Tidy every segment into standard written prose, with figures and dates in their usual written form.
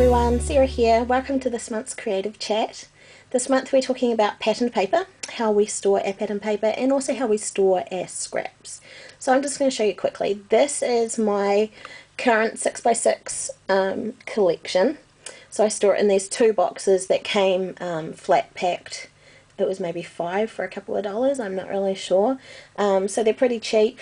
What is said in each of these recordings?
everyone, Sarah here. Welcome to this month's Creative Chat. This month we're talking about patterned paper, how we store our patterned paper, and also how we store our scraps. So I'm just going to show you quickly. This is my current 6x6 collection. So I store it in these two boxes that came flat packed. It was maybe $5 for a couple of dollars, I'm not really sure. So they're pretty cheap,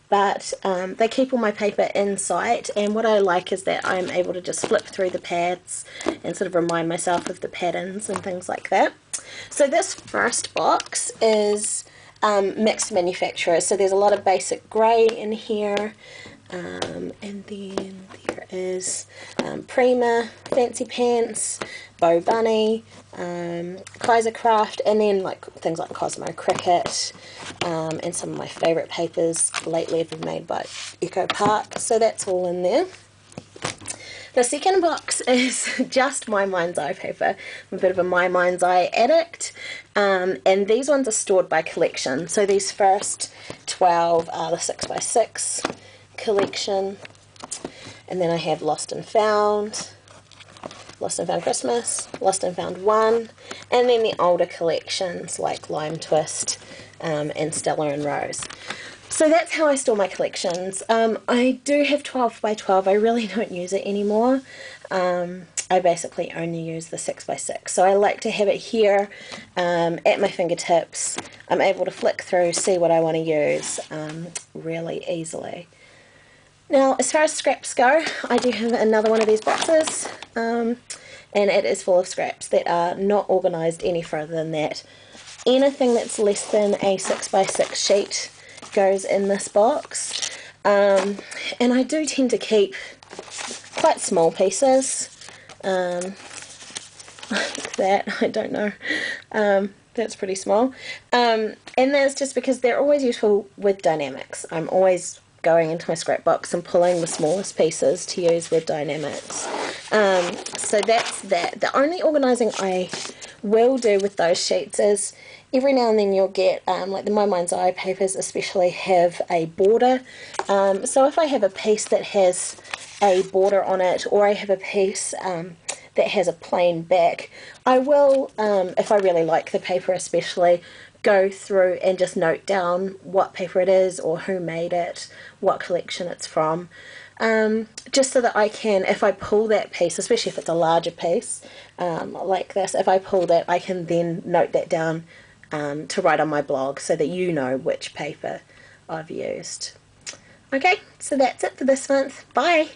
but they keep all my paper in sight, and what I like is that I'm able to just flip through the pads and sort of remind myself of the patterns and things like that. So this first box is mixed manufacturers, so there's a lot of basic grey in here, and then there is Prima, Fancy Pants, Bow Bunny, Kaiser Craft, and then like things like Cosmo Cricket, and some of my favourite papers lately have been made by Eco Park, so that's all in there. The second box is just my mind's eye paper. I'm a bit of a my mind's eye addict, and these ones are stored by collection. So these first 12 are the 6x6 collection, and then I have Lost and Found Christmas, Lost and Found 1, and then the older collections like Lime Twist and Stella and Rose. So that's how I store my collections. I do have 12 by 12, I really don't use it anymore. I basically only use the 6x6, so I like to have it here at my fingertips. I'm able to flick through, see what I want to use really easily. Now, as far as scraps go, I do have another one of these boxes, and it is full of scraps that are not organised any further than that. Anything that's less than a 6x6 sheet goes in this box, and I do tend to keep quite small pieces, like that, I don't know, that's pretty small, and that's just because they're always useful with dynamics. I'm always going into my scrap box and pulling the smallest pieces to use with dynamics. So that's that. The only organising I will do with those sheets is every now and then you'll get, like the My Mind's Eye papers especially have a border. So if I have a piece that has a border on it, or I have a piece that has a plain back, I will, if I really like the paper especially, go through and just note down what paper it is or who made it, what collection it's from, just so that I can, if I pull that piece, especially if it's a larger piece like this, if I pull that, I can then note that down to write on my blog so that you know which paper I've used. Okay, so that's it for this month. Bye!